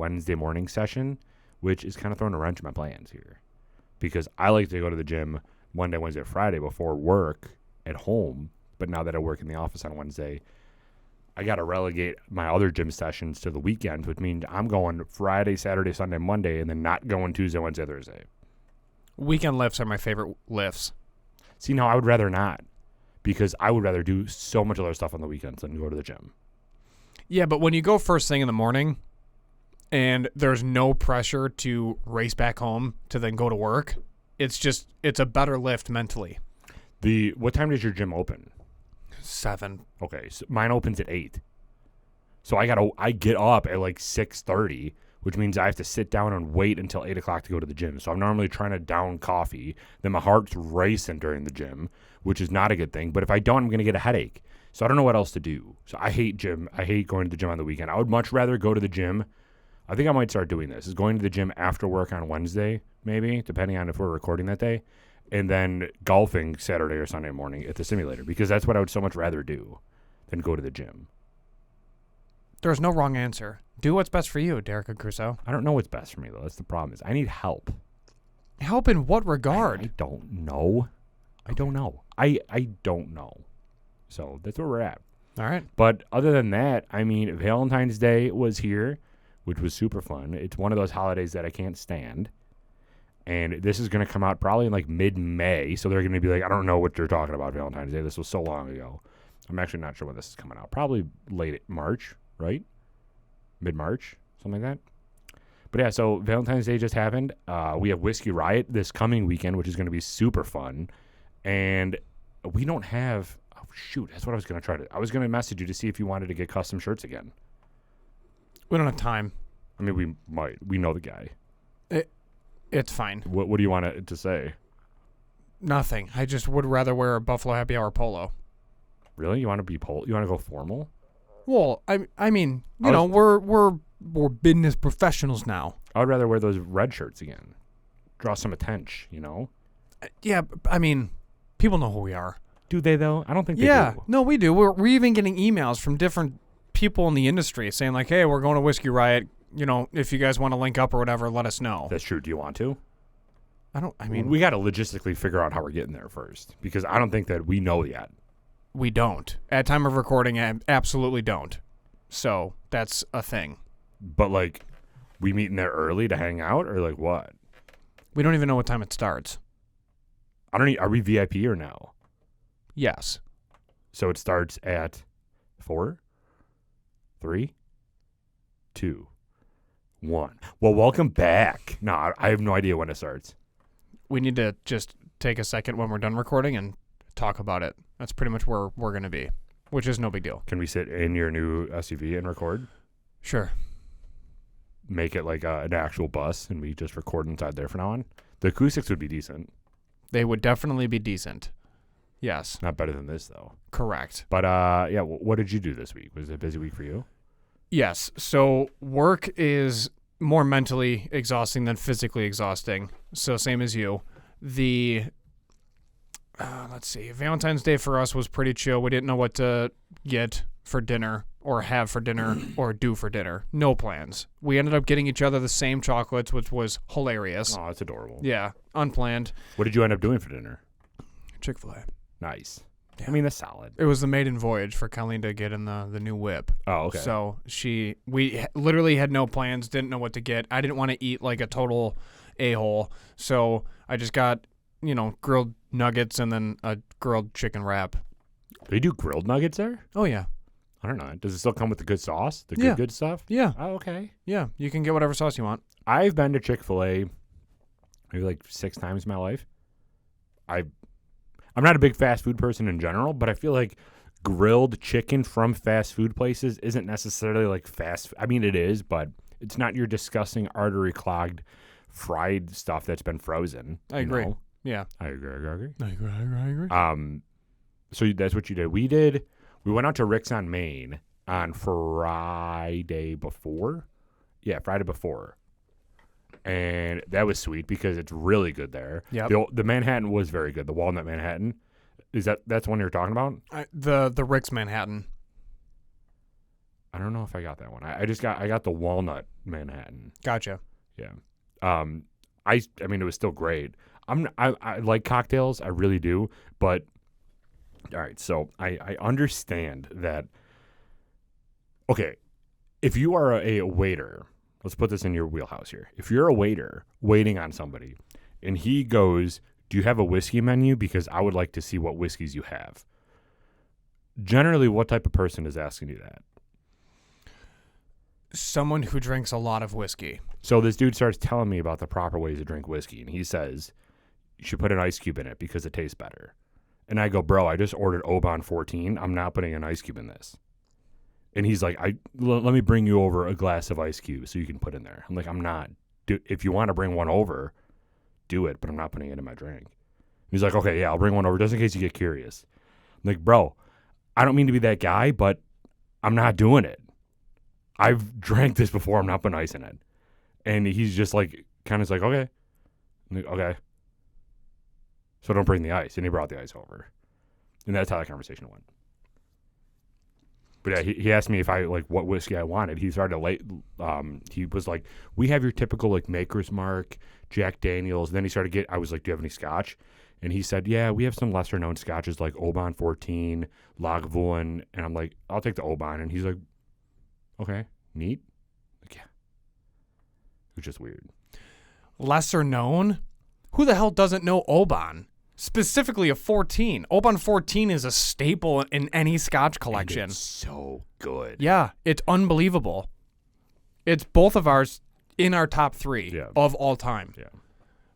Wednesday morning session, which is kind of throwing a wrench in my plans here. Because I like to go to the gym Monday, Wednesday, Friday before work at home. But now that I work in the office on Wednesday, I got to relegate my other gym sessions to the weekend, which means I'm going Friday, Saturday, Sunday, Monday, and then not going Tuesday, Wednesday, Thursday. Weekend lifts are my favorite lifts. See, no, I would rather not, because I would rather do so much other stuff on the weekends than go to the gym. Yeah, but when you go first thing in the morning and there's no pressure to race back home to then go to work, it's a better lift mentally. What time does your gym open? 7. Okay, so mine opens at 8. So I get up at like 6:30, which means I have to sit down and wait until 8 o'clock to go to the gym. So I'm normally trying to down coffee. Then my heart's racing during the gym, which is not a good thing. But if I don't, I'm going to get a headache. So I don't know what else to do. So I hate gym. I hate going to the gym on the weekend. I would much rather go to the gym. I think I might start doing this, is going to the gym after work on Wednesday, maybe, depending on if we're recording that day. And then golfing Saturday or Sunday morning at the simulator, because that's what I would so much rather do than go to the gym. There's no wrong answer. Do what's best for you, Derek Crusoe. I don't know what's best for me, though. That's the problem. Is I need help. Help in what regard? I don't know. I don't know. So that's where we're at. All right. But other than that, I mean, Valentine's Day was here, which was super fun. It's one of those holidays that I can't stand. And this is going to come out probably in like mid-May. So they're going to be like, I don't know what you're talking about, Valentine's Day. This was so long ago. I'm actually not sure when this is coming out. Probably late March, right? Mid-March, something like that. But yeah, so Valentine's Day just happened. We have Whiskey Riot this coming weekend, which is going to be super fun. And we don't have... Oh, shoot. That's what I was going to try to... I was going to message you to see if you wanted to get custom shirts again. We don't have time. I mean, we might. We know the guy. It's fine. What do you want it to say? Nothing. I just would rather wear a Buffalo Happy Hour polo. Really? You want to be You want to go formal? Well, I mean, we're business professionals now. I would rather wear those red shirts again. Draw some attention, you know? Yeah, I mean, people know who we are. Do they, though? I don't think they do. No, we do. We're even getting emails from different people in the industry saying, like, hey, we're going to Whiskey Riot. You know, if you guys want to link up or whatever, let us know. That's true. Do you want to? I mean, we got to logistically figure out how we're getting there first, because I don't think that we know yet. We don't. At time of recording, I absolutely don't. So that's a thing. But, like, we meeting there early to hang out, or, like, what? We don't even know what time it starts. Are we VIP or no? Yes. So it starts at 4, 3, 2, 1. Well, welcome back. No, I have no idea when it starts. We need to just take a second when we're done recording and talk about it. That's pretty much where we're going to be, which is no big deal. Can we sit in your new SUV and record? Sure. Make it like an actual bus, and we just record inside there from now on? The acoustics would be decent. They would definitely be decent. Yes. Not better than this, though. Correct. But, yeah, what did you do this week? Was it a busy week for you? Yes. So work is more mentally exhausting than physically exhausting. So same as you. Let's see. Valentine's Day for us was pretty chill. We didn't know what to get for dinner or have for dinner or do for dinner. No plans. We ended up getting each other the same chocolates, which was hilarious. Oh, that's adorable. Yeah. Unplanned. What did you end up doing for dinner? Chick-fil-A. Nice. Yeah. I mean, that's solid. It was the maiden voyage for Colleen to get in the new whip. Oh, okay. So we literally had no plans, didn't know what to get. I didn't want to eat like a total a-hole. So I just got, grilled nuggets and then a grilled chicken wrap. They do grilled nuggets there? Oh, yeah. I don't know. Does it still come with the good sauce? The Yeah. good stuff? Yeah. Oh, okay. Yeah. You can get whatever sauce you want. I've been to Chick-fil-A maybe like 6 times in my life. I'm not a big fast food person in general, but I feel like grilled chicken from fast food places isn't necessarily like fast. I mean, it is, but it's not your disgusting artery-clogged fried stuff that's been frozen. I agree. Know? Yeah. I agree. I agree. So that's what you did. We went out to Rick's on Main on Friday before. Yeah, Friday before. And that was sweet because it's really good there. Yeah. The Manhattan was very good. The Walnut Manhattan. That's one you're talking about? The Rick's Manhattan. I don't know if I got that one. I got the walnut Manhattan. Gotcha. Yeah. I mean, it was still great. I like cocktails. I really do. But all right, so I understand that. Okay, if you are a waiter, let's put this in your wheelhouse here. If you're a waiter waiting on somebody, and he goes, "Do you have a whiskey menu? Because I would like to see what whiskeys you have." Generally, what type of person is asking you that? Someone who drinks a lot of whiskey. So this dude starts telling me about the proper ways to drink whiskey, and he says, you should put an ice cube in it because it tastes better. And I go, bro, I just ordered Oban 14. I'm not putting an ice cube in this. And he's like, let me bring you over a glass of ice cubes so you can put in there. I'm like, I'm not. If you want to bring one over, do it, but I'm not putting it in my drink. He's like, okay, yeah, I'll bring one over just in case you get curious. I'm like, bro, I don't mean to be that guy, but I'm not doing it. I've drank this before. I'm not putting ice in it. And he's just like, kind of like, okay. I'm like, okay. So don't bring the ice. And he brought the ice over. And that's how that conversation went. But yeah, he asked me if I, like, what whiskey I wanted. He started he was like, we have your typical, like, Maker's Mark, Jack Daniels. And then he started I was like, do you have any scotch? And he said, yeah, we have some lesser known scotches like Oban 14, Lagavulin. And I'm like, I'll take the Oban. And he's like, okay, neat. Like, yeah. It was just weird. Lesser known? Who the hell doesn't know Oban? Specifically a 14. Oban 14 is a staple in any Scotch collection. And it's so good. Yeah, it's unbelievable. It's both of ours in our top 3 of all time. Yeah.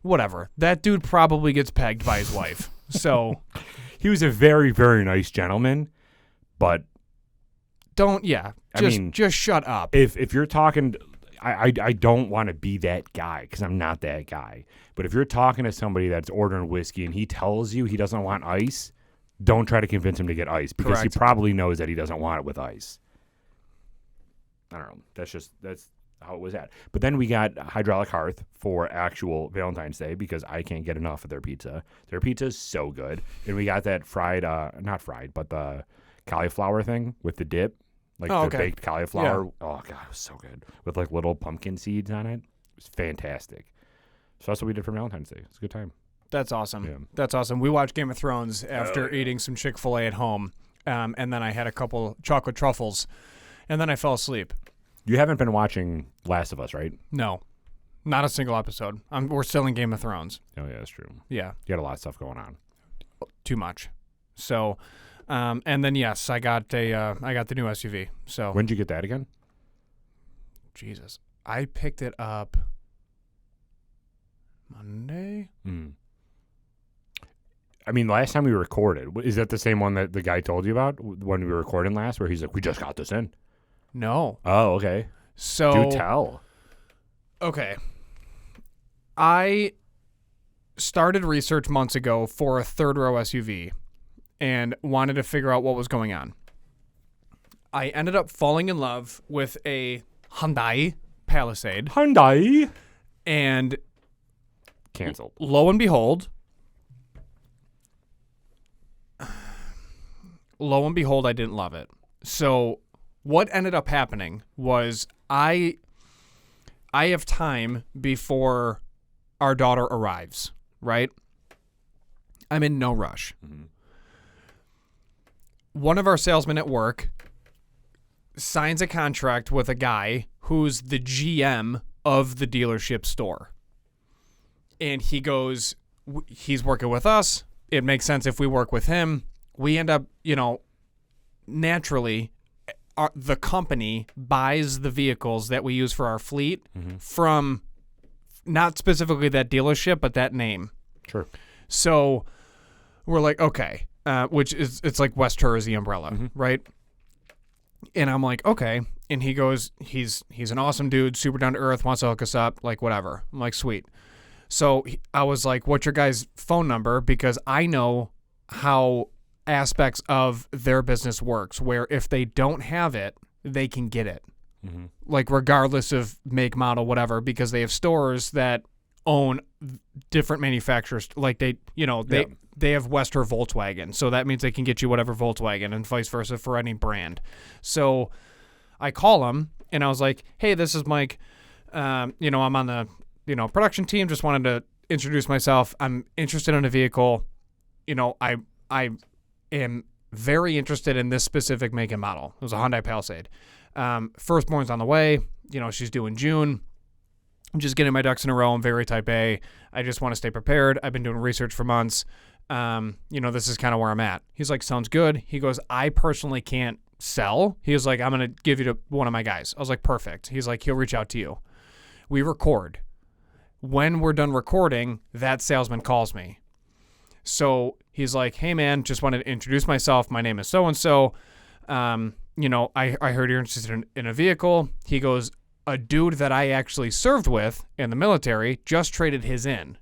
Whatever. That dude probably gets pegged by his wife. So he was a very, very nice gentleman, but just shut up. If you're talking, I don't want to be that guy because I'm not that guy. But if you're talking to somebody that's ordering whiskey and he tells you he doesn't want ice, don't try to convince him to get ice because he probably knows that he doesn't want it with ice. I don't know. That's how it was at. But then we got Hydraulic Hearth for actual Valentine's Day because I can't get enough of their pizza. Their pizza is so good. And we got that not fried, but the cauliflower thing with the dip. Like the baked cauliflower. Yeah. Oh, God, it was so good. With like little pumpkin seeds on it. It was fantastic. So that's what we did for Valentine's Day. It was a good time. That's awesome. Yeah. That's awesome. We watched Game of Thrones after eating some Chick-fil-A at home. And then I had a couple chocolate truffles. And then I fell asleep. You haven't been watching Last of Us, right? No. Not a single episode. We're still in Game of Thrones. Oh, yeah, that's true. Yeah. You got a lot of stuff going on. Too much. So... and then yes, I got the new SUV. So when did you get that again? Jesus, I picked it up Monday. I mean, last time we recorded, is that the same one that the guy told you about when we were recording last, where he's like, "We just got this in." No. Oh, okay. So do tell. Okay. I started research months ago for a third row SUV. And wanted to figure out what was going on. I ended up falling in love with a Hyundai Palisade. Hyundai? And canceled. Lo and behold, I didn't love it. So what ended up happening was I have time before our daughter arrives, right? I'm in no rush. Mm-hmm. One of our salesmen at work signs a contract with a guy who's the GM of the dealership store. And he goes, he's working with us. It makes sense if we work with him. We end up, naturally, the company buys the vehicles that we use for our fleet from not specifically that dealership, but that name. Sure. So we're like, okay. Which is, it's like West Her is the umbrella, right? And I'm like, okay. And he goes, he's an awesome dude, super down to earth, wants to hook us up, like whatever. I'm like, sweet. So I was like, what's your guys' phone number? Because I know how aspects of their business works, where if they don't have it, they can get it. Like regardless of make, model, whatever, because they have stores that own different manufacturers. Like they have Wester Volkswagen, so that means they can get you whatever Volkswagen and vice versa for any brand. So I call him and I was like, hey, this is Mike. I'm on the, production team. Just wanted to introduce myself. I'm interested in a vehicle. I am very interested in this specific make and model. It was a Hyundai Palisade. Firstborn's on the way. She's due in June. I'm just getting my ducks in a row. I'm very type A. I just want to stay prepared. I've been doing research for months. This is kind of where I'm at. He's like, sounds good. He goes, I personally can't sell. He was like, I'm going to give you to one of my guys. I was like, perfect. He's like, he'll reach out to you. We record. When we're done recording, that salesman calls me. So he's like, hey man, just wanted to introduce myself. My name is so-and-so. I heard you're interested in a vehicle. He goes, a dude that I actually served with in the military just traded his in.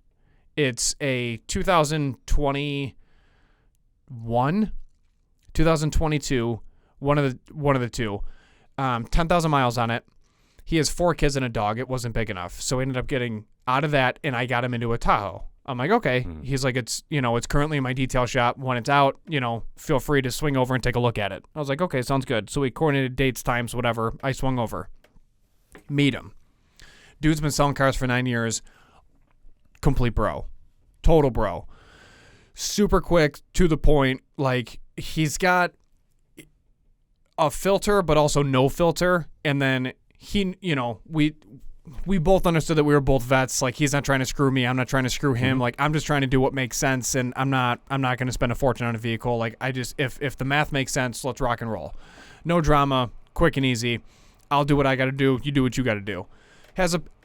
It's a 2021, 2022, one of the two, 10,000 miles on it. He has 4 kids and a dog. It wasn't big enough. So we ended up getting out of that, and I got him into a Tahoe. I'm like, okay. He's like, it's currently in my detail shop. When it's out, feel free to swing over and take a look at it. I was like, okay, sounds good. So we coordinated dates, times, whatever. I swung over. Meet him. Dude's been selling cars for 9 years. Complete bro. Total bro. Super quick, to the point. Like, he's got a filter, but also no filter. And then we both understood that we were both vets. Like, he's not trying to screw me. I'm not trying to screw him. Like, I'm just trying to do what makes sense. And I'm not going to spend a fortune on a vehicle. Like, if the math makes sense, let's rock and roll. No drama, quick and easy. I'll do what I got to do. You do what you got to do.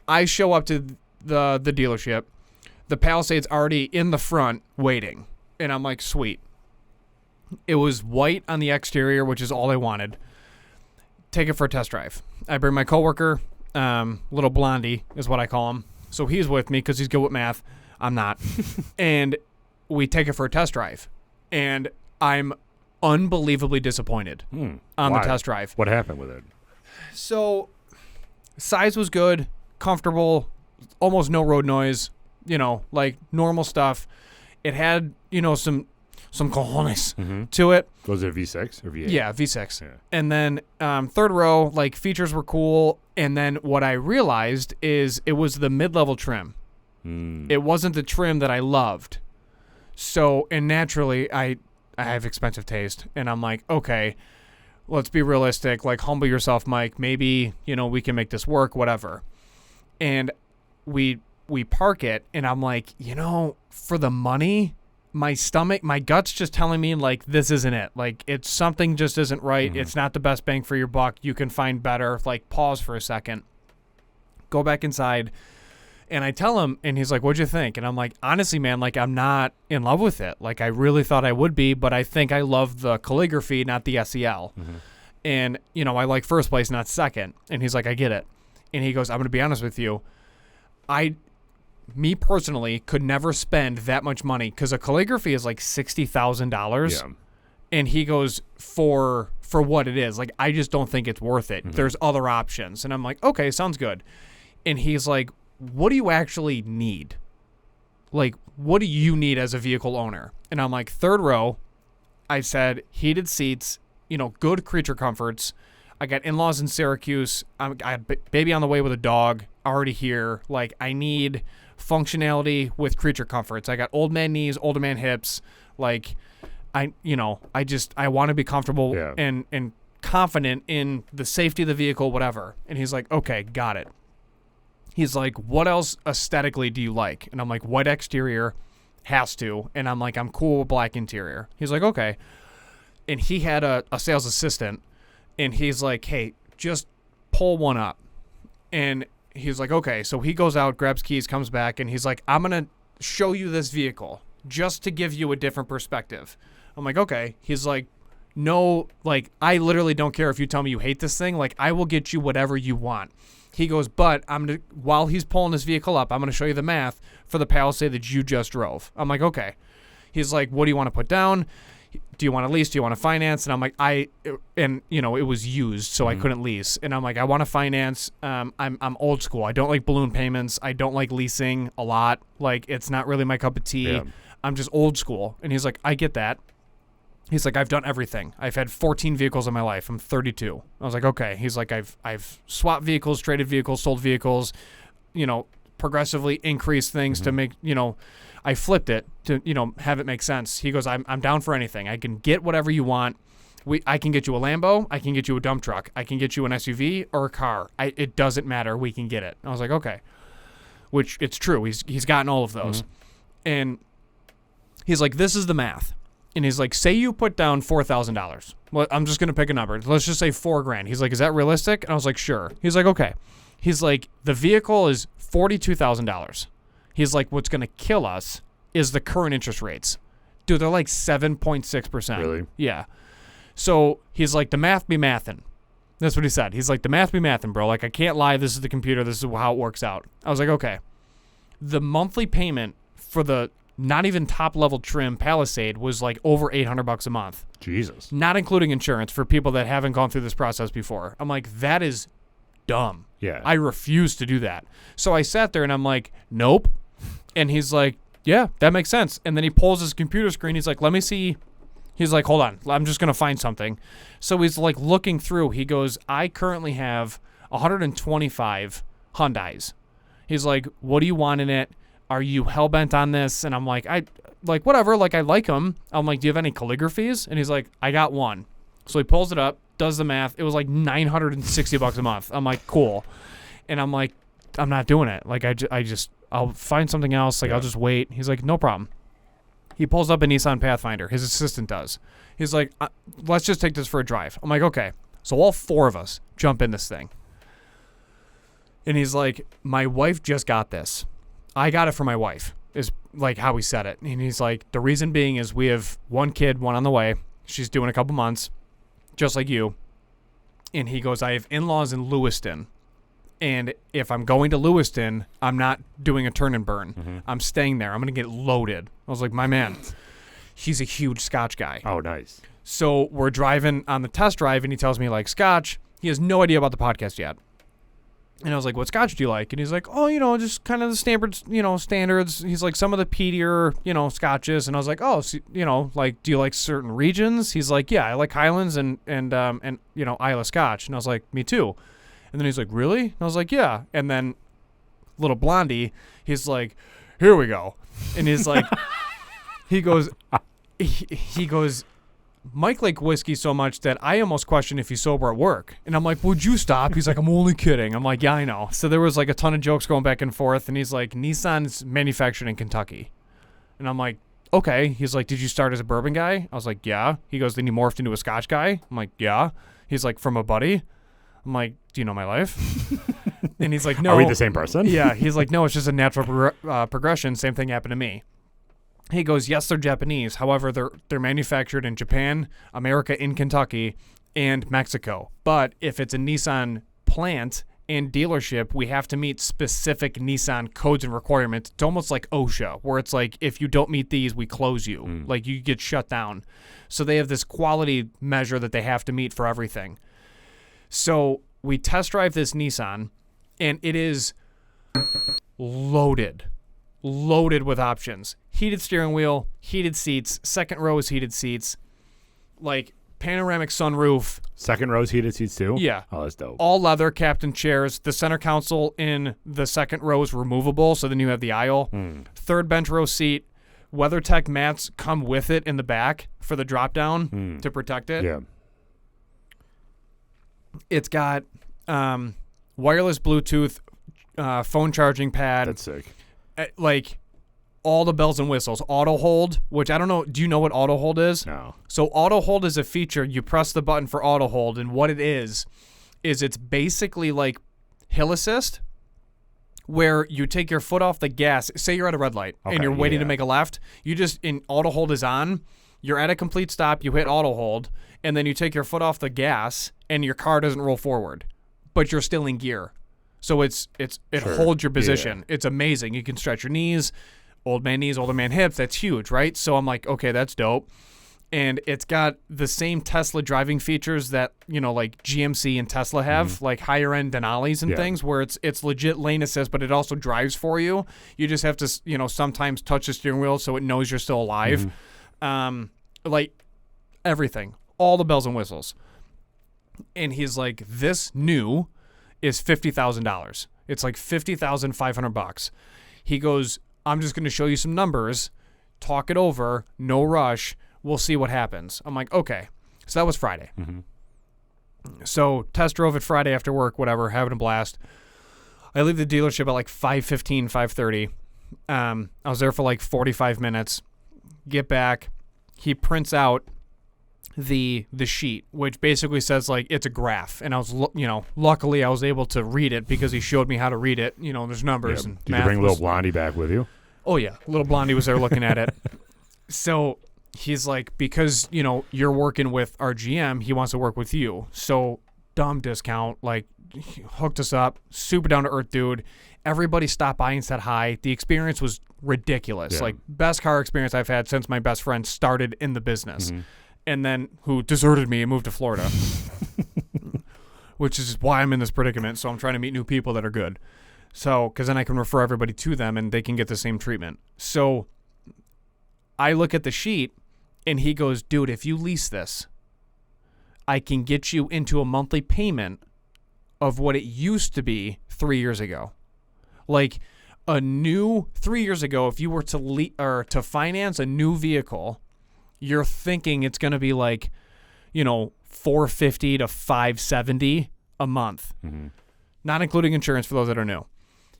I show up to the dealership. The Palisade's already in the front waiting. And I'm like, sweet. It was white on the exterior, which is all I wanted. Take it for a test drive. I bring my coworker, little blondie is what I call him. So he's with me because he's good with math. I'm not. And we take it for a test drive. And I'm unbelievably disappointed on the test drive. What happened with it? So size was good, comfortable, almost no road noise, like normal stuff. It had, some cojones to it. Was it a V6 or V8? Yeah, V6. Yeah. And then third row, like, features were cool. And then what I realized is it was the mid-level trim. It wasn't the trim that I loved. So, and naturally, I have expensive taste. And I'm like, okay, let's be realistic. Like, humble yourself, Mike. Maybe, we can make this work, whatever. And we park it, and I'm like, for the money, my gut's just telling me, like, this isn't it. Like, it's something just isn't right. It's not the best bang for your buck. You can find better. Like, pause for a second. Go back inside. And I tell him, and he's like, what'd you think? And I'm like, honestly, man, like, I'm not in love with it. Like, I really thought I would be, but I think I love the calligraphy, not the SEL. And, I like first place, not second. And he's like, I get it. And he goes, I'm going to be honest with you. Me personally could never spend that much money because a calligraphy is like $60,000. Yeah. And he goes, for what it is, like, I just don't think it's worth it. There's other options. And I'm like, okay, sounds good. And he's like, what do you actually need? Like, what do you need as a vehicle owner? And I'm like, third row. I said, heated seats, good creature comforts. I got in-laws in Syracuse. I have baby on the way with a dog already here. Like, I need functionality with creature comforts. I got old man knees, older man hips. Like, I want to be comfortable and confident in the safety of the vehicle, whatever. And he's like, okay, got it. He's like, what else aesthetically do you like? And I'm like, white exterior, has to. And I'm like, I'm cool with black interior. He's like, okay. And he had a sales assistant, and he's like, hey, just pull one up. And he's like, okay. So he goes out, grabs keys, comes back, and he's like, I'm going to show you this vehicle just to give you a different perspective. I'm like, okay. He's like, no, like, I literally don't care if you tell me you hate this thing. Like, I will get you whatever you want. He goes, but while he's pulling this vehicle up, I'm going to show you the math for the Palisade that you just drove. I'm like, okay. He's like, what do you want to put down? Do you want to lease? Do you want to finance? And I'm like, it was used, so I couldn't lease. And I'm like, I want to finance. I'm old school. I don't like balloon payments. I don't like leasing a lot. Like, it's not really my cup of tea. Yeah. I'm just old school. And he's like, I get that. He's like, I've done everything. I've had 14 vehicles in my life. I'm 32. I was like, okay. He's like, I've swapped vehicles, traded vehicles, sold vehicles, progressively increased things to make, I flipped it to, have it make sense. He goes, I'm down for anything. I can get whatever you want. I can get you a Lambo. I can get you a dump truck. I can get you an SUV or a car. It doesn't matter. We can get it. I was like, okay. Which it's true. He's gotten all of those. And he's like, this is the math. And he's like, say you put down $4,000. Well, I'm just going to pick a number. Let's just say $4,000. He's like, is that realistic? And I was like, sure. He's like, okay. He's like, the vehicle is $42,000. He's like, what's going to kill us is the current interest rates. Dude, they're like 7.6%. Really? Yeah. So he's like, the math be mathin'. That's what he said. He's like, the math be mathin', bro. Like, I can't lie. This is the computer. This is how it works out. I was like, okay. The monthly payment for the not even top-level trim Palisade was like over $800 a month. Jesus. Not including insurance for people that haven't gone through this process before. I'm like, that is dumb. Yeah. I refuse to do that. So I sat there and I'm like, nope. And he's like, yeah, that makes sense. And then he pulls his computer screen. He's like, let me see. He's like, hold on. I'm just going to find something. So he's like looking through. He goes, I currently have 125 Hyundais. He's like, what do you want in it? Are you hell-bent on this? And I'm like, whatever. Like, I like them. I'm like, do you have any calligraphies? And he's like, I got one. So he pulls it up, does the math. It was like $960 a month. I'm like, cool. And I'm like, I'm not doing it. Like, I'll find something else. Like, I'll just wait. He's like, no problem. He pulls up a Nissan Pathfinder. His assistant does. He's like, let's just take this for a drive. I'm like, okay. So all four of us jump in this thing. And he's like, my wife just got this. I got it for my wife, is like how he said it. And he's like, the reason being is we have one kid, one on the way. She's due in a couple months, just like you. And he goes, I have in-laws in Lewiston. And if I'm going to Lewiston, I'm not doing a turn and burn. Mm-hmm. I'm staying there. I'm going to get loaded. I was like, my man, he's a huge Scotch guy. Oh, nice. So we're driving on the test drive, and he tells me, like, Scotch. He has no idea about the podcast yet. And I was like, what Scotch do you like? And he's like, oh, just kind of the standards. He's like, some of the peatier, Scotches. And I was like, oh, so, like, do you like certain regions? He's like, yeah, I like Highlands and Isla Scotch. And I was like, me too. And then he's like, really? And I was like, yeah. And then little Blondie, he's like, here we go. And he's like, he goes, Mike liked whiskey so much that I almost question if he's sober at work. And I'm like, would you stop? He's like, I'm only kidding. I'm like, yeah, I know. So there was like a ton of jokes going back and forth. And he's like, Nissan's manufactured in Kentucky. And I'm like, okay. He's like, did you start as a bourbon guy? I was like, yeah. He goes, then you morphed into a Scotch guy? I'm like, yeah. He's like, from a buddy? I'm like, do you know my life? And he's like, no. Are we the same person? Yeah. He's like, no, it's just a natural progression. Same thing happened to me. He goes, yes, they're Japanese. However, they're manufactured in Japan, America, in Kentucky, and Mexico. But if it's a Nissan plant and dealership, we have to meet specific Nissan codes and requirements. It's almost like OSHA, where it's like, if you don't meet these, we close you. Like, you get shut down. So they have this quality measure that they have to meet for everything. So we test drive this Nissan, and it is loaded with options. Heated steering wheel, heated seats, second row is heated seats, like panoramic sunroof. Second row's heated seats too? Yeah. Oh, that's dope. All leather captain chairs. The center console in the second row is removable, so then you have the aisle. Third bench row seat. WeatherTech mats come with it in the back for the drop down to protect it. Yeah. It's got wireless Bluetooth phone charging pad. That's sick. Like all the bells and whistles. Auto hold, which I don't know. Do you know what auto hold is? No. So auto hold is a feature. You press the button for auto hold, and what it is it's basically like hill assist, where you take your foot off the gas. Say you're at a red light and you're waiting to make a left. You just, in auto hold is on. You're at a complete stop. You hit auto hold, and then you take your foot off the gas, and your car doesn't roll forward, but you're still in gear. So it holds your position. Yeah. It's amazing. You can stretch your knees, old man knees, older man hips. That's huge, right? So I'm like, okay, that's dope. And it's got the same Tesla driving features that, like GMC and Tesla have, like higher end Denali's and things, where it's legit lane assist, but it also drives for you. You just have to, sometimes touch the steering wheel so it knows you're still alive. Like everything, all the bells and whistles. And he's like, this new is $50,000. It's like $50,500. He goes, I'm just going to show you some numbers, talk it over, no rush. We'll see what happens. I'm like, okay. So that was Friday. Mm-hmm. So test drove it Friday after work, whatever, having a blast. I leave the dealership at like 5:15, 5:30. I was there for like 45 minutes. Get back. He prints out the sheet, which basically says like it's a graph. And I was, luckily I was able to read it because he showed me how to read it. There's numbers and Did math. you bring little Blondie back with you? Oh yeah, little Blondie was there looking at it. So he's like, because you're working with our GM, he wants to work with you. So dumb discount, like he hooked us up, super down to earth dude. Everybody stopped by and said hi. The experience was ridiculous. Yeah. Like best car experience I've had since my best friend started in the business. Mm-hmm. And then who deserted me and moved to Florida. Which is why I'm in this predicament. So I'm trying to meet new people that are good. So, because then I can refer everybody to them and they can get the same treatment. So I look at the sheet and he goes, dude, if you lease this, I can get you into a monthly payment of what it used to be 3 years ago. Like a new 3 years ago, if you were to finance a new vehicle, you're thinking it's going to be like, $450 to $570 a month, not including insurance for those that are new.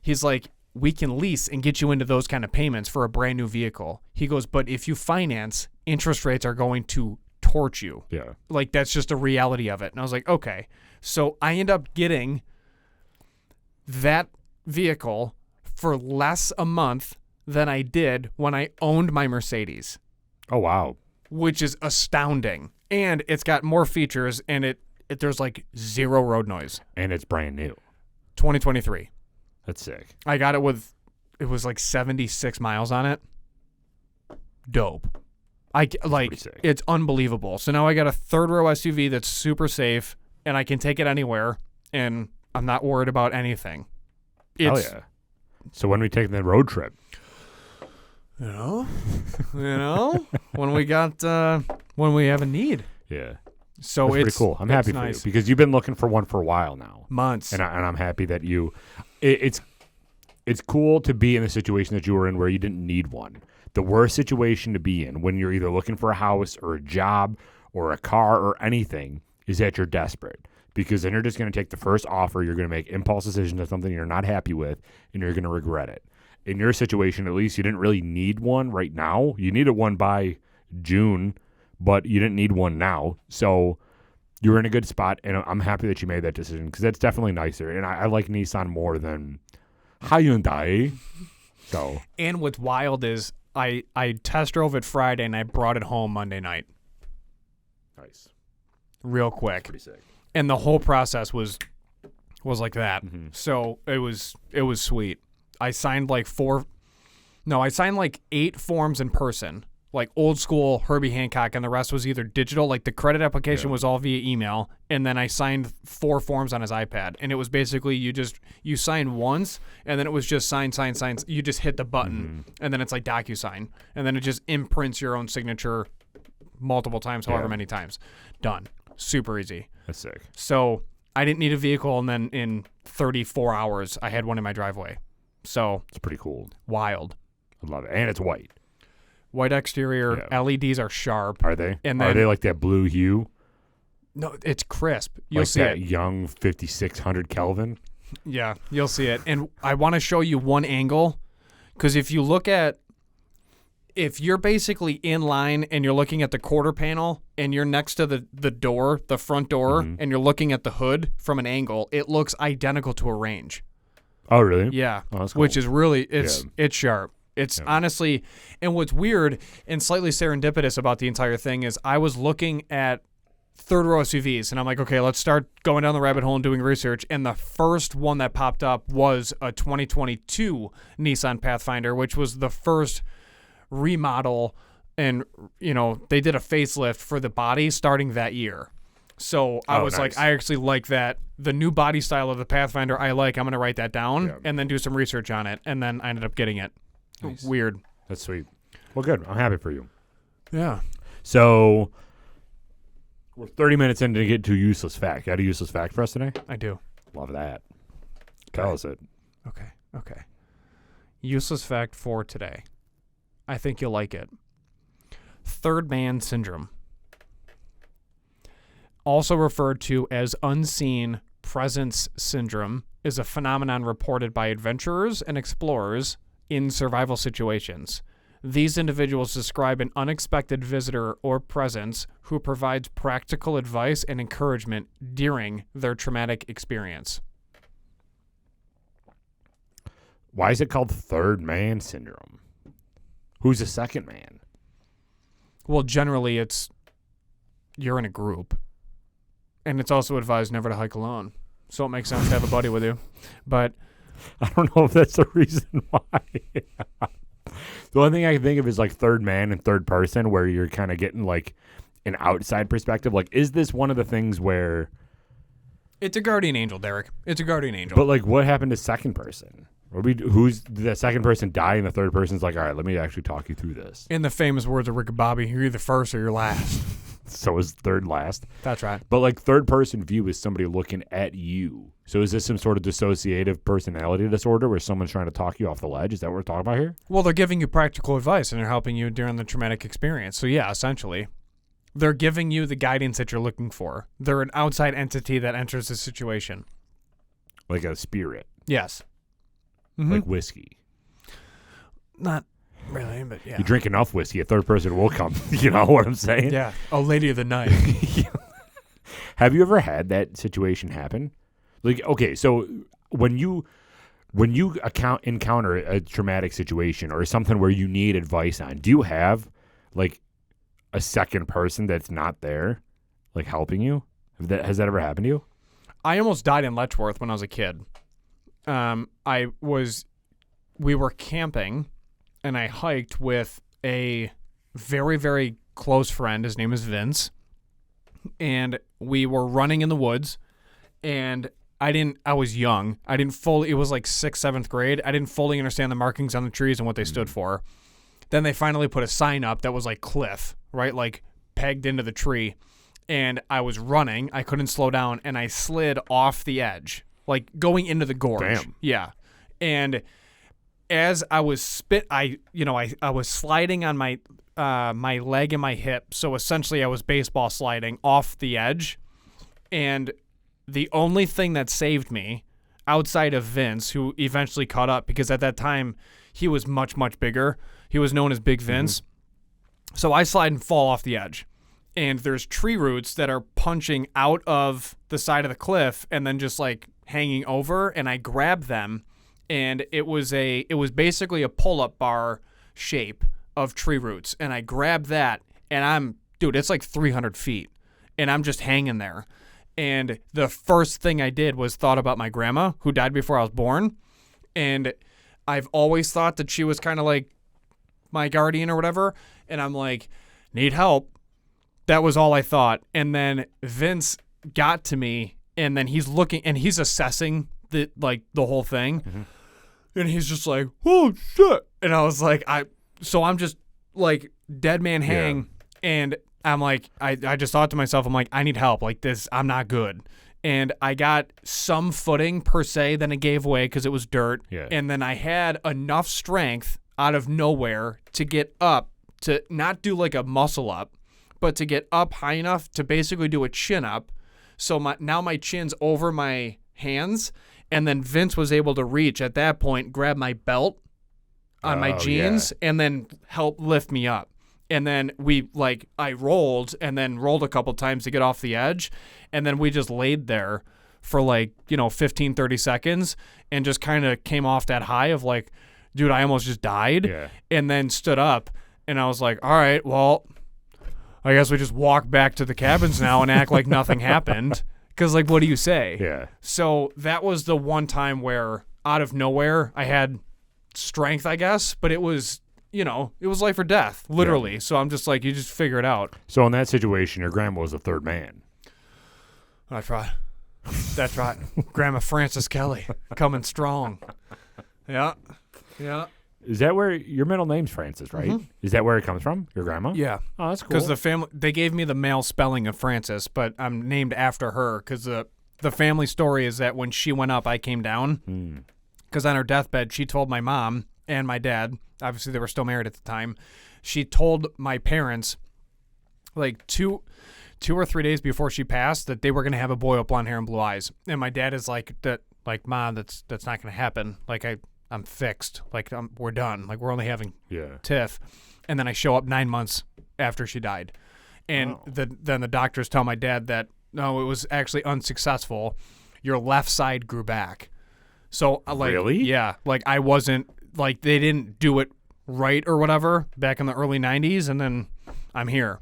He's like, we can lease and get you into those kind of payments for a brand new vehicle. He goes, but if you finance, interest rates are going to torch you. Yeah. Like that's just a reality of it. And I was like, okay. So I end up getting that vehicle for less a month than I did when I owned my Mercedes. Oh, wow. Which is astounding. And it's got more features and there's like zero road noise. And it's brand new. 2023. That's sick. I got it was like 76 miles on it. Dope. It's unbelievable. So now I got a third row SUV that's super safe and I can take it anywhere and I'm not worried about anything. Hell yeah. So when we take the road trip? When we have a need. Yeah. So that's pretty cool. I'm happy for you because you've been looking for one for a while now. Months. And I'm happy that it's cool to be in the situation that you were in where you didn't need one. The worst situation to be in when you're either looking for a house or a job or a car or anything is that you're desperate because then you're just going to take the first offer. You're going to make impulse decisions on something you're not happy with and you're going to regret it. In your situation, at least, you didn't really need one right now. You needed one by June, but you didn't need one now. So you're in a good spot, and I'm happy that you made that decision because that's definitely nicer. And I like Nissan more than Hyundai. So. And what's wild is I test drove it Friday, and I brought it home Monday night. Nice. Real quick. That's pretty sick. And the whole process was like that. Mm-hmm. So it was sweet. I signed like 8 forms in person, like old school Herbie Hancock, and the rest was either digital, like the credit application was all via email, and then I signed 4 forms on his iPad, and it was basically you sign once, and then it was just sign, you just hit the button, and then it's like DocuSign, and then it just imprints your own signature multiple times, however many times. Done. Super easy. That's sick. So I didn't need a vehicle, and then in 34 hours, I had one in my driveway. So it's pretty cool. Wild. I love it. And it's white. White exterior. Yeah. LEDs are sharp. Are they? And then, are they like that blue hue? No, it's crisp. You'll like see that it. Young 5600 Kelvin? Yeah, you'll see it. And I want to show you one angle because if you're basically in line and you're looking at the quarter panel and you're next to the front door, and you're looking at the hood from an angle, it looks identical to a Range. Oh, really? Yeah. Oh, that's cool. Which is really, it's sharp. It's honestly, and what's weird and slightly serendipitous about the entire thing is I was looking at third row SUVs and I'm like, okay, let's start going down the rabbit hole and doing research. And the first one that popped up was a 2022 Nissan Pathfinder, which was the first remodel. And, they did a facelift for the body starting that year. So I was like, I actually like that. The new body style of the Pathfinder I like. I'm going to write that down and then do some research on it. And then I ended up getting it. Nice. Weird. That's sweet. Well, good. I'm happy for you. Yeah. So We're 30 minutes in to get to useless fact. Got a useless fact for us today? I do. Love that. Tell us it. Okay. Useless fact for today. I think you'll like it. Third man syndrome. Also referred to as unseen presence syndrome, is a phenomenon reported by adventurers and explorers in survival situations. These individuals describe an unexpected visitor or presence who provides practical advice and encouragement during their traumatic experience. Why is it called third man syndrome? Who's the second man? Well, generally you're in a group. And it's also advised never to hike alone. So it makes sense to have a buddy with you. But I don't know if that's the reason why. The only thing I can think of is like third man and third person, where you're kind of getting like an outside perspective. Like, is this one of the things where... It's a guardian angel, Derek. It's a guardian angel. But like, what happened to second person? Who's the second person die and the third person's like, all right, let me actually talk you through this. In the famous words of Rick and Bobby, you're either first or you're last. So is third last. That's right. But like third person view is somebody looking at you. So is this some sort of dissociative personality disorder where someone's trying to talk you off the ledge? Is that what we're talking about here? Well, they're giving you practical advice and they're helping you during the traumatic experience. So yeah, essentially, they're giving you the guidance that you're looking for. They're an outside entity that enters the situation. Like a spirit. Yes. Like whiskey. Not really, but yeah. You drink enough whiskey, a third person will come. You know what I'm saying? Yeah. A lady of the night. Have you ever had that situation happen? Like, okay, so when you encounter a traumatic situation or something where you need advice on, do you have like a second person that's not there, like helping you? Has that ever happened to you? I almost died in Letchworth when I was a kid. We were camping and I hiked with a very, very close friend. His name is Vince. And we were running in the woods and I was young. It was like 6th, 7th grade. I didn't fully understand the markings on the trees and what they stood for. Then they finally put a sign up that was like cliff, right? Like pegged into the tree. And I was running. I couldn't slow down and I slid off the edge, like going into the gorge. Damn. Yeah. And as I was I was sliding on my leg and my hip. So essentially I was baseball sliding off the edge. And the only thing that saved me outside of Vince, who eventually caught up because at that time he was much, much bigger. He was known as Big Vince. Mm-hmm. So I slide and fall off the edge. And there's tree roots that are punching out of the side of the cliff and then just like hanging over. And I grabbed them. And it was basically a pull-up bar shape of tree roots. And I grabbed that and it's like 300 feet. And I'm just hanging there. And the first thing I did was thought about my grandma, who died before I was born. And I've always thought that she was kind of like my guardian or whatever. And I'm like, need help. That was all I thought. And then Vince got to me, and then he's looking, and he's assessing the whole thing. Mm-hmm. And he's just like, oh, shit. And I was like, so I'm just like dead man hang. Yeah. And I'm like, I just thought to myself, I'm like, I need help. Like this, I'm not good. And I got some footing per se, then it gave way because it was dirt. Yeah. And then I had enough strength out of nowhere to get up, to not do like a muscle up, but to get up high enough to basically do a chin up. So now my chin's over my hands. And then Vince was able to reach at that point, grab my belt on my jeans, and then help lift me up. And then I rolled and then rolled a couple times to get off the edge. And then we just laid there for 15, 30 seconds and just kind of came off that high of like, dude, I almost just died. Yeah. And then stood up and I was like, all right, well, I guess we just walk back to the cabins now and act like nothing happened. Because, what do you say? Yeah. So that was the one time where, out of nowhere, I had strength, I guess. But it was, it was life or death, literally. Yeah. So I'm just like, you just figure it out. So in that situation, your grandma was the third man. That's right. That's right. Grandma Frances Kelly, coming strong. Yeah. Yeah. Is that where your middle name's Francis, right? Mhm. Is that where it comes from? Your grandma? Yeah. Oh, that's cool. Because the family, they gave me the male spelling of Francis, but I'm named after her because the family story is that when she went up, I came down. Because on her deathbed, she told my mom and my dad, obviously they were still married at the time, she told my parents, like 2 or 3 days before she passed, that they were going to have a boy with blonde hair and blue eyes. And my dad is like, Mom, that's not going to happen. Like, I'm fixed. Like, we're done. Like, we're only having tiff. And then I show up 9 months after she died. And then the doctors tell my dad that, no, it was actually unsuccessful. Your left side grew back. So, like, really? Yeah. Like, I wasn't, like, they didn't do it right or whatever back in the early 90s. And then I'm here.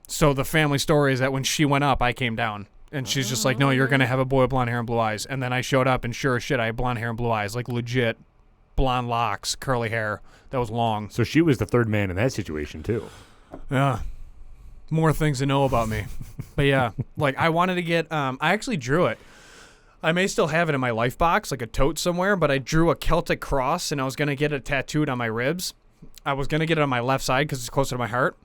So the family story is that when she went up, I came down. And she's just like, no, you're going to have a boy with blonde hair and blue eyes. And then I showed up, and sure as shit, I had blonde hair and blue eyes. Like, legit blonde locks, curly hair. That was long. So she was the third man in that situation, too. Yeah. More things to know about me. But, yeah. Like, I wanted to get I actually drew it. I may still have it in my life box, like a tote somewhere, but I drew a Celtic cross, and I was going to get it tattooed on my ribs. I was going to get it on my left side because it's closer to my heart.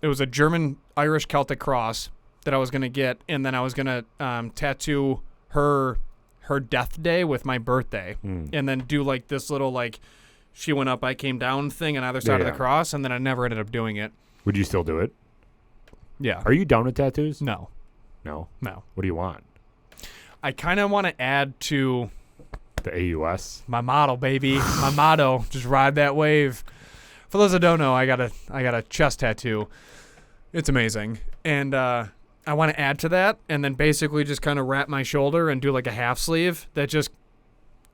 It was a German-Irish Celtic cross that I was going to get, and then I was going to tattoo her death day with my birthday, and then do, like, this little, like, she went up, I came down thing on either side of the cross, and then I never ended up doing it. Would you still do it? Yeah. Are you down with tattoos? No. No? No. What do you want? I kind of want to add to The AUS? my motto, baby. My motto. Just ride that wave. For those that don't know, I got a chest tattoo. It's amazing. And I want to add to that and then basically just kind of wrap my shoulder and do like a half sleeve that just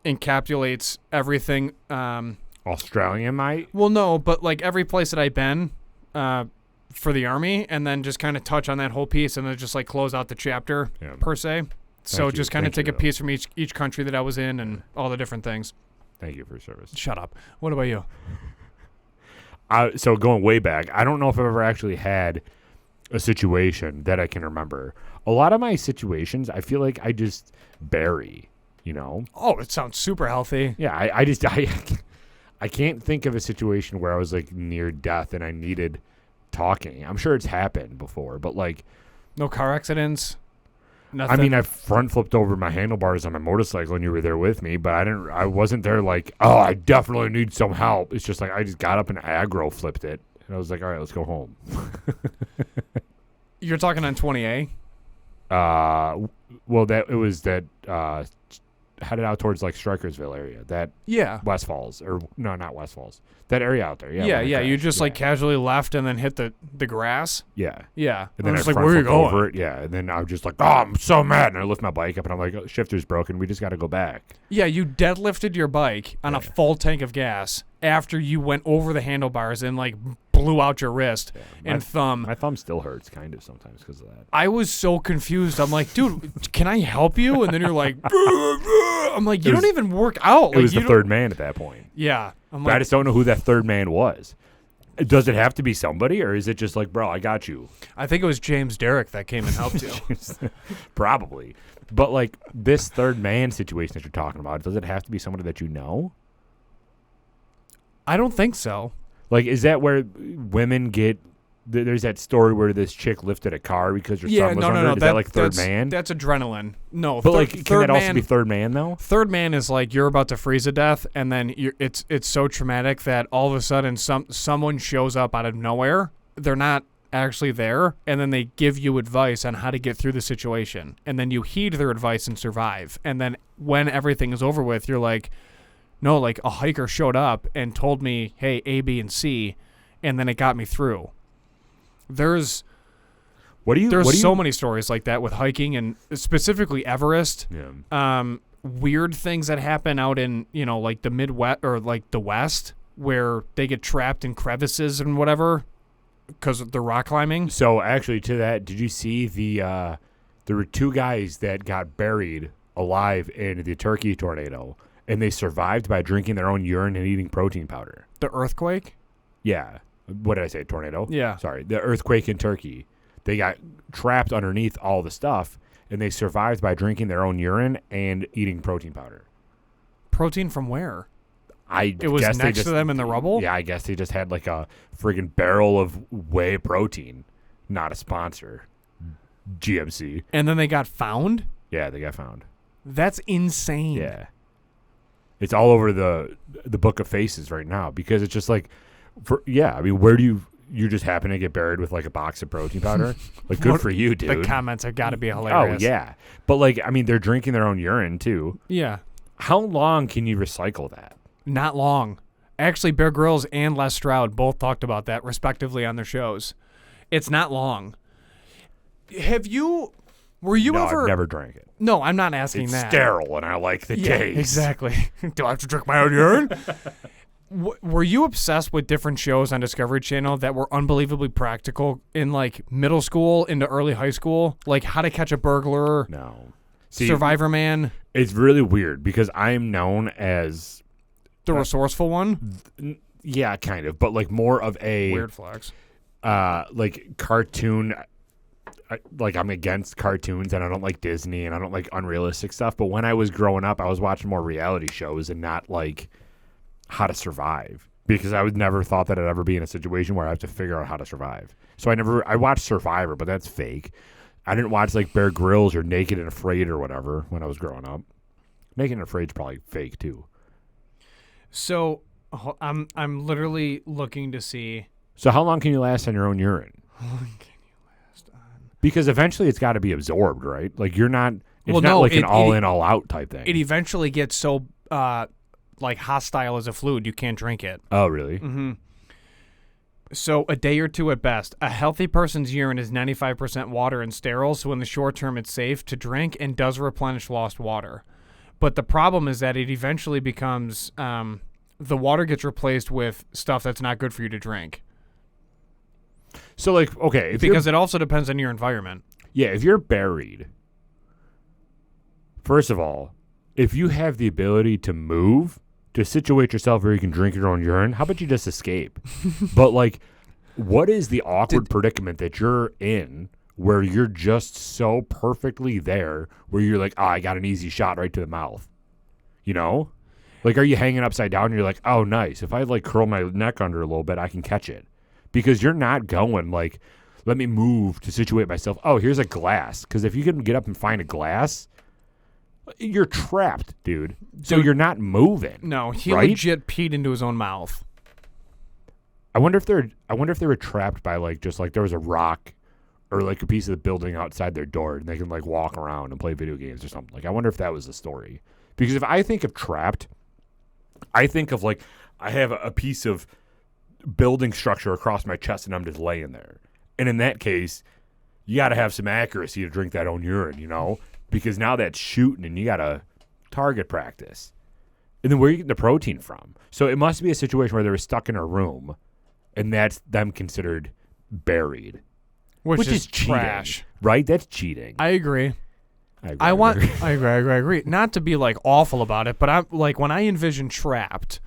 encapsulates everything. Australian might? Well, no, but like every place that I've been for the Army, and then just kind of touch on that whole piece and then just like close out the chapter per se. So just kind of take a piece from each country that I was in and all the different things. Thank you for your service. Shut up. What about you? So going way back, I don't know if I've ever actually had a situation that I can remember. A lot of my situations, I feel like I just bury, you know? Oh, it sounds super healthy. Yeah, I can't think of a situation where I was like near death and I needed talking. I'm sure it's happened before, but like... No car accidents? Nothing. I mean, I front flipped over my handlebars on my motorcycle and you were there with me, but I wasn't there like, oh, I definitely need some help. It's just like I just got up and aggro flipped it. And I was like, all right, let's go home. You're talking on 20A? Well, it was that headed out towards like Strikersville area. That West Falls, or no, not West Falls. That area out there. Yeah. Yeah. You just like casually left and then hit the grass. Yeah. Yeah. And then I was was like, where are you going? over it. Yeah. And then I was just like, oh, I'm so mad. And I lift my bike up and I'm like, oh, shifter's broken. We just got to go back. Yeah. You deadlifted your bike on a full tank of gas after you went over the handlebars and like blew out your wrist and thumb. My thumb still hurts kind of sometimes because of that. I was so confused. I'm like, dude, can I help you? And then you're like, I'm like, you don't even work out. It was the third man at that point. Yeah. But I just don't know who that third man was. Does it have to be somebody, or is it just like, bro, I got you? I think it was James Derrick that came and helped you. Probably. But like this third man situation that you're talking about, does it have to be somebody that you know? I don't think so. Like, is that where women get... There's that story where this chick lifted a car because her son was under it. Is that like third man? That's adrenaline. No, but like, can that also be third man though? Third man is like you're about to freeze to death, and then it's so traumatic that all of a sudden someone shows up out of nowhere. They're not actually there, and then they give you advice on how to get through the situation, and then you heed their advice and survive. And then when everything is over with, you're like, no, like a hiker showed up and told me, hey, A, B, and C, and then it got me through. There's so many stories like that with hiking and specifically Everest. Yeah. Weird things that happen out in, like the Midwest or like the West where they get trapped in crevices and whatever because of the rock climbing. So actually to that, did you see there were two guys that got buried alive in the Turkey tornado and they survived by drinking their own urine and eating protein powder? The earthquake? Yeah. What did I say? Tornado? Yeah. Sorry. The earthquake in Turkey. They got trapped underneath all the stuff, and they survived by drinking their own urine and eating protein powder. Protein from where? It was guess next to them in the rubble? Yeah, I guess they just had like a friggin' barrel of whey protein. Not a sponsor. GMC. And then they got found? Yeah, they got found. That's insane. Yeah. It's all over the book of faces right now because it's just like, I mean, where do you just happen to get buried with like a box of protein powder? Like, good for you, dude. The comments have got to be hilarious. Oh, yeah. But like, I mean, they're drinking their own urine too. Yeah. How long can you recycle that? Not long. Actually, Bear Grylls and Les Stroud both talked about that respectively on their shows. It's not long. Were you No, ever? I've never drank it. No, I'm not asking It's that. sterile, and I like the taste. Exactly. Do I have to drink my own urine? Were you obsessed with different shows on Discovery Channel that were unbelievably practical in like middle school into early high school? Like How to Catch a Burglar, No. See, Survivor Man, it's really weird because I'm known as the resourceful one? yeah, kind of, but like more of a Weird flex. like cartoon. Like I'm against cartoons and I don't like Disney and I don't like unrealistic stuff. But when I was growing up, I was watching more reality shows and not like How to Survive because I would never thought that I'd ever be in a situation where I have to figure out how to survive. So I watched Survivor, but that's fake. I didn't watch like Bear Grylls or Naked and Afraid or whatever when I was growing up. Naked and Afraid's probably fake too. So I'm literally looking to see. So how long can you last on your own urine? Because eventually it's got to be absorbed, right? Like you're not. It's not like an all in, all out type thing. It eventually gets so like hostile as a fluid, you can't drink it. Oh, really? Mm-hmm. So a day or two at best. A healthy person's urine is 95% water and sterile, so in the short term it's safe to drink and does replenish lost water. But the problem is that it eventually becomes the water gets replaced with stuff that's not good for you to drink. So, like, okay. Because it also depends on your environment. Yeah, if you're buried, first of all, if you have the ability to move, to situate yourself where you can drink your own urine, how about you just escape? But, like, what is the awkward predicament that you're in where you're just so perfectly there where you're like, oh, I got an easy shot right to the mouth? You know? Like, are you hanging upside down and you're like, oh, nice. If I, like, curl my neck under a little bit, I can catch it. Because you're not going, like, let me move to situate myself. Oh, here's a glass. Because if you can get up and find a glass, you're trapped, dude. So you're not moving. No, he right? legit peed into his own mouth. I wonder if they were trapped by, like, just, like, there was a rock or, like, a piece of the building outside their door and they can, like, walk around and play video games or something. Like, I wonder if that was the story. Because if I think of trapped, I think of, like, I have a piece of building structure across my chest and I'm just laying there. And in that case, you got to have some accuracy to drink that own urine, you know? Because now that's shooting and you got to target practice. And then where are you getting the protein from? So it must be a situation where they were stuck in a room and that's them considered buried. Which is cheating, trash. Right? That's cheating. I agree. I agree. Not to be like awful about it, but I'm like when I envision trapped,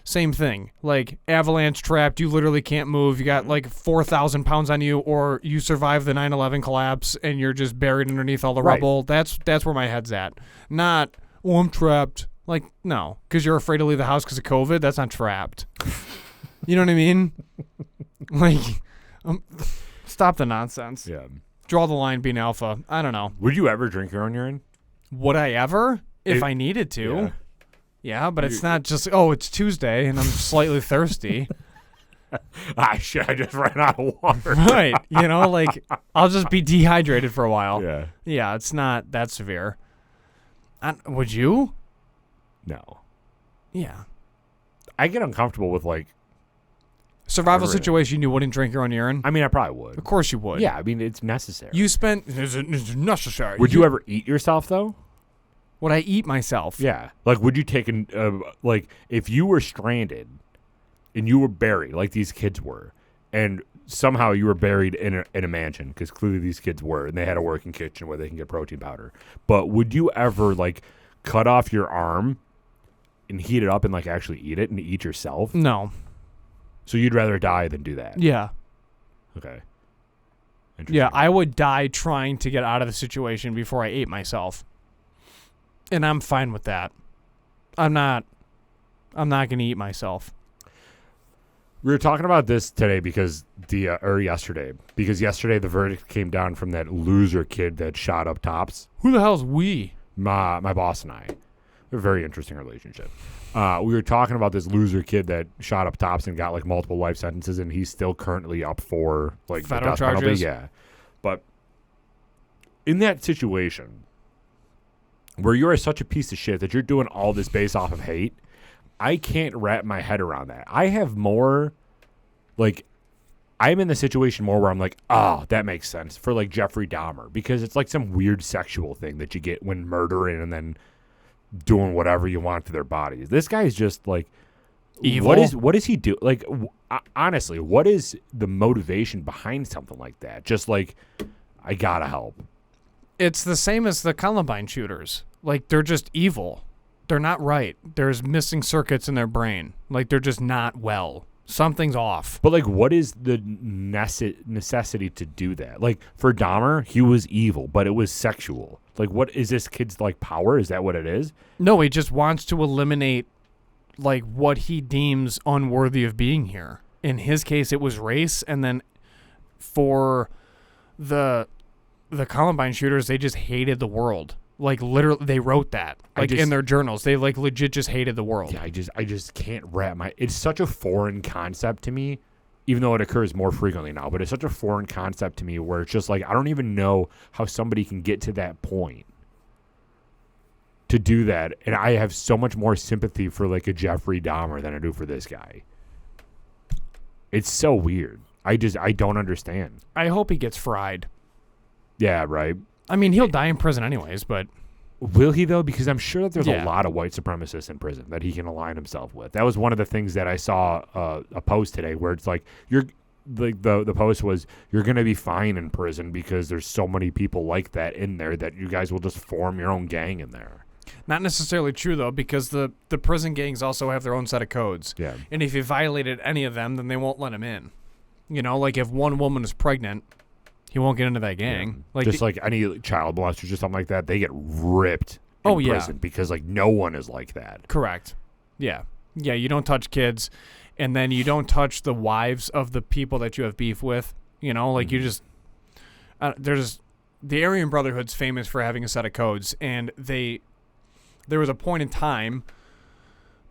same thing. Like avalanche trapped, you literally can't move. You got like 4,000 pounds on you, or you survive the 9/11 collapse and you're just buried underneath all the rubble. That's where my head's at. Not I'm trapped. Like no, because you're afraid to leave the house because of COVID. That's not trapped. You know what I mean? Like, stop the nonsense. Yeah. Draw the line being alpha. I don't know. Would you ever drink your own urine? Would I ever? If I needed to. Yeah. Yeah, but it's not just, it's Tuesday and I'm slightly thirsty. I just ran out of water. Right. You know, like, I'll just be dehydrated for a while. Yeah. Yeah, it's not that severe. Would you? No. Yeah. I get uncomfortable with, like... Survival situation, you wouldn't drink your own urine? I mean, I probably would. Of course you would. Yeah, I mean, it's necessary. It's necessary. Would you ever eat yourself, though? Would I eat myself? Yeah. Like, would you take like, if you were stranded and you were buried, like these kids were, and somehow you were buried in a mansion, because clearly these kids were, and they had a working kitchen where they can get protein powder. But would you ever, like, cut off your arm and heat it up and, like, actually eat it and eat yourself? No. So you'd rather die than do that? Yeah. Okay. Yeah, I would die trying to get out of the situation before I ate myself. And I'm fine with that. I'm not I'm not going to eat myself. We were talking about this today because yesterday the verdict came down from that loser kid that shot up Tops. Who the hell's we? My boss and I. A very interesting relationship. We were talking about this loser kid that shot up Tops and got like multiple life sentences, and he's still currently up for like federal the death penalty. charges. Yeah, but in that situation where you are such a piece of shit that you're doing all this based off of hate, I can't wrap my head around that. I have more, like, I'm in the situation more where I'm like, oh, that makes sense for like Jeffrey Dahmer, because it's like some weird sexual thing that you get when murdering and then doing whatever you want to their bodies. This guy's just like evil. What is he do? Like, honestly, what is the motivation behind something like that? Just like, I gotta help. It's the same as the Columbine shooters. Like, they're just evil. They're not right. There's missing circuits in their brain. Like, they're just not well. Something's off. But, like, what is the necessity to do that? Like, for Dahmer, he was evil, but it was sexual. Like, what is this kid's, like, power? Is that what it is? No, he just wants to eliminate, like, what he deems unworthy of being here. In his case, it was race, and then for the Columbine shooters, they just hated the world. Like, literally, they wrote that, like, in their journals. They, like, legit just hated the world. Yeah, I just can't wrap my... It's such a foreign concept to me, even though it occurs more frequently now, but it's such a foreign concept to me where it's just like, I don't even know how somebody can get to that point to do that. And I have so much more sympathy for, like, a Jeffrey Dahmer than I do for this guy. It's so weird. I don't understand. I hope he gets fried. Yeah, right. I mean, he'll die in prison anyways, but... Will he, though? Because I'm sure that there's Yeah. a lot of white supremacists in prison that he can align himself with. That was one of the things that I saw a post today where it's like, the post was, you're going to be fine in prison because there's so many people like that in there that you guys will just form your own gang in there. Not necessarily true, though, because the prison gangs also have their own set of codes. Yeah. And if you violated any of them, then they won't let him in. You know, like, if one woman is pregnant... He won't get into that gang. Yeah. Like, just like any child molesters or something like that, they get ripped in prison because like no one is like that. Correct. Yeah. Yeah, you don't touch kids, and then you don't touch the wives of the people that you have beef with. You know, like you just there's the Aryan Brotherhood's famous for having a set of codes, and there was a point in time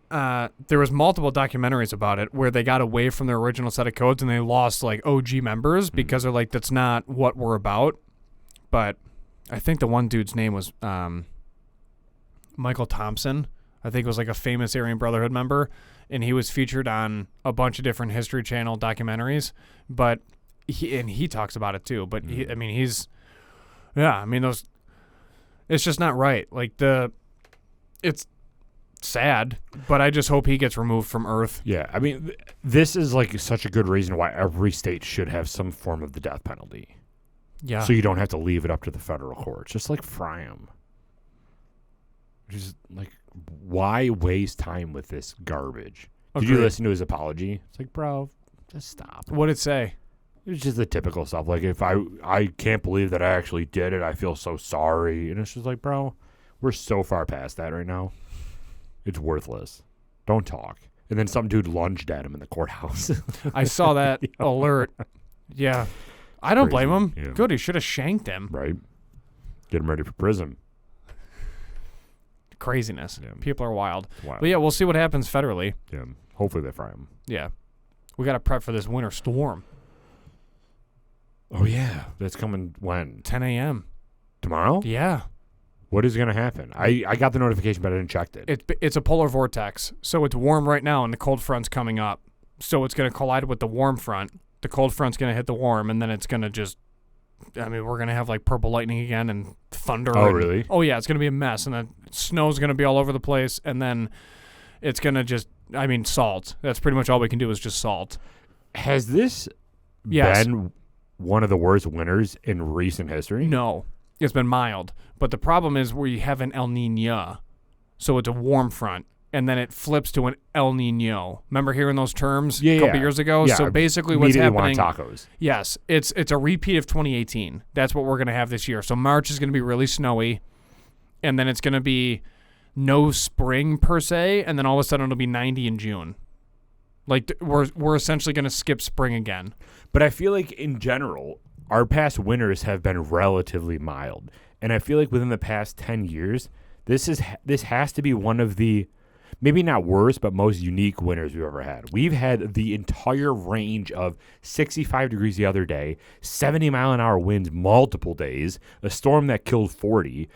there was multiple documentaries about it where they got away from their original set of codes and they lost like OG members because they're like, that's not what we're about. But I think the one dude's name was Michael Thompson. I think it was like a famous Aryan Brotherhood member, and he was featured on a bunch of different History Channel documentaries. But he talks about it too. But it's just not right. Like it's sad, but I just hope he gets removed from Earth. Yeah, I mean, this is like such a good reason why every state should have some form of the death penalty. Yeah. So you don't have to leave it up to the federal courts. Just like fry him. Just like, why waste time with this garbage? Did you listen to his apology? It's like, bro, just stop. What'd it say? It was just the typical stuff. Like, if I can't believe that I actually did it. I feel so sorry. And it's just like, bro, we're so far past that right now. It's worthless. Don't talk. And then some dude lunged at him in the courthouse. I saw that alert. Yeah. I don't blame him. Yeah. Good. He should have shanked him. Right. Get him ready for prison. Craziness. Yeah. People are wild. Wow. But yeah, we'll see what happens federally. Yeah. Hopefully they fry him. Yeah. We got to prep for this winter storm. Oh, yeah. That's coming when? 10 a.m. Tomorrow? Yeah. What is going to happen? I got the notification, but I didn't check it. It's a polar vortex. So it's warm right now, and the cold front's coming up. So it's going to collide with the warm front. The cold front's going to hit the warm, and then it's going to just... I mean, we're going to have, like, purple lightning again and thunder. Oh, really? Oh, yeah. It's going to be a mess, and the snow's going to be all over the place, and then it's going to just... I mean, salt. That's pretty much all we can do is just salt. Has this been one of the worst winters in recent history? No. It's been mild. But the problem is we have an El Niño. So it's a warm front. And then it flips to an El Niño. Remember hearing those terms a couple years ago? Yeah, so basically what's happening... want tacos. Yes. It's a repeat of 2018. That's what we're going to have this year. So March is going to be really snowy. And then it's going to be no spring per se, and then all of a sudden it'll be 90 in June. Like we're essentially going to skip spring again. But I feel like in general, our past winters have been relatively mild, and I feel like within the past 10 years, this has to be one of the, maybe not worst, but most unique winters we've ever had. We've had the entire range of 65 degrees the other day, 70-mile-an-hour winds multiple days, a storm that killed 40.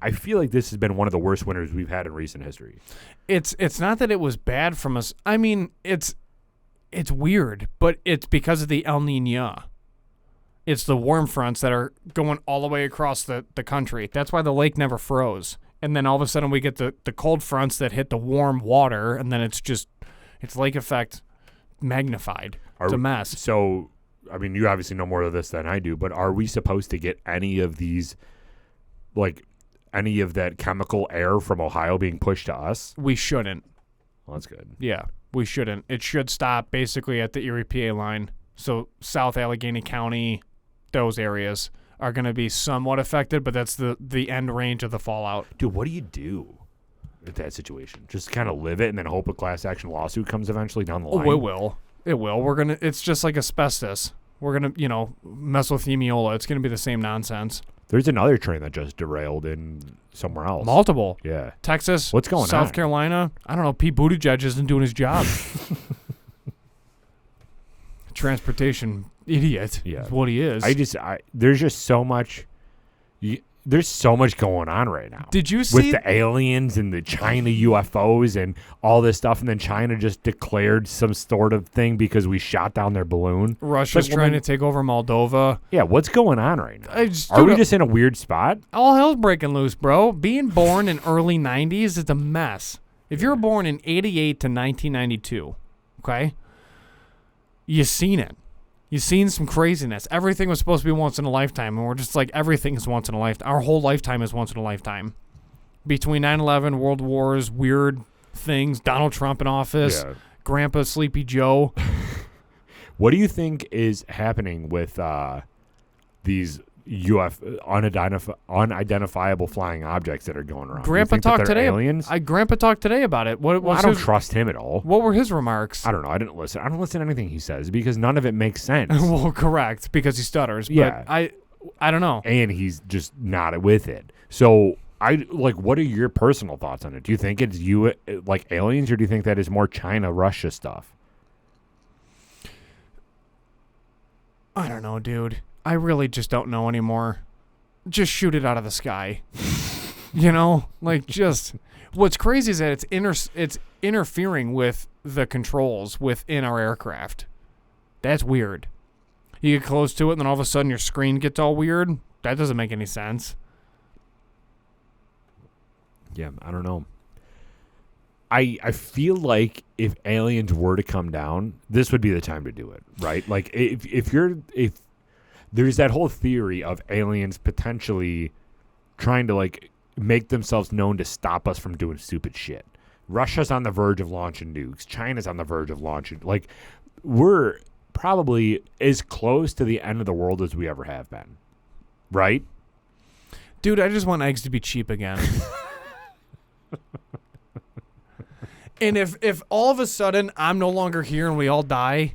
I feel like this has been one of the worst winters we've had in recent history. It's not that it was bad from us. I mean, it's weird, but it's because of the El Niño. It's the warm fronts that are going all the way across the country. That's why the lake never froze. And then all of a sudden we get the cold fronts that hit the warm water, and then it's lake effect magnified. It's a mess. So, I mean, you obviously know more of this than I do, but are we supposed to get any of these, like, any of that chemical air from Ohio being pushed to us? We shouldn't. Well, that's good. Yeah, we shouldn't. It should stop basically at the Erie PA line. So South Allegheny County, those areas are going to be somewhat affected, but that's the end range of the fallout. Dude, what do you do with that situation? Just kind of live it and then hope a class action lawsuit comes eventually down the line? Oh, it will. It will. It's just like asbestos. We're going to, mesothelioma. It's going to be the same nonsense. There's another train that just derailed in somewhere else. Multiple. Yeah. Texas. What's going on? South Carolina. I don't know. Pete Buttigieg isn't doing his job. Transportation idiot. Yeah. Is what he is. There's just so much. There's so much going on right now. Did you see with the aliens and the China UFOs and all this stuff, and then China just declared some sort of thing because we shot down their balloon? Russia's trying to take over Moldova. Yeah, what's going on right now? Are we just in a weird spot? All hell's breaking loose, bro. Being born in early 90s is a mess. If you're born in 88 to 1992, okay, you seen it. You've seen some craziness. Everything was supposed to be once in a lifetime, and we're just like, everything is once in a lifetime. Our whole lifetime is once in a lifetime. Between 9/11, World Wars, weird things, Donald Trump in office, Grandpa Sleepy Joe. What do you think is happening with these unidentifiable flying objects that are going around? Grandpa talked today. Aliens? Grandpa talked today about it. I don't trust him at all. What were his remarks? I don't know. I didn't listen. I don't listen to anything he says because none of it makes sense. Well, correct, because he stutters. Yeah. But I don't know. And he's just not with it. So what are your personal thoughts on it? Do you think it's aliens, or do you think that is more China, Russia stuff? I don't know, dude. I really just don't know anymore. Just shoot it out of the sky. What's crazy is that it's interfering with the controls within our aircraft. That's weird. You get close to it, and then all of a sudden your screen gets all weird. That doesn't make any sense. Yeah, I don't know. I feel like if aliens were to come down, this would be the time to do it, right? Like if there's that whole theory of aliens potentially trying to make themselves known to stop us from doing stupid shit. Russia's on the verge of launching nukes. China's on the verge of launching. We're probably as close to the end of the world as we ever have been. Right? Dude, I just want eggs to be cheap again. And if all of a sudden I'm no longer here and we all die,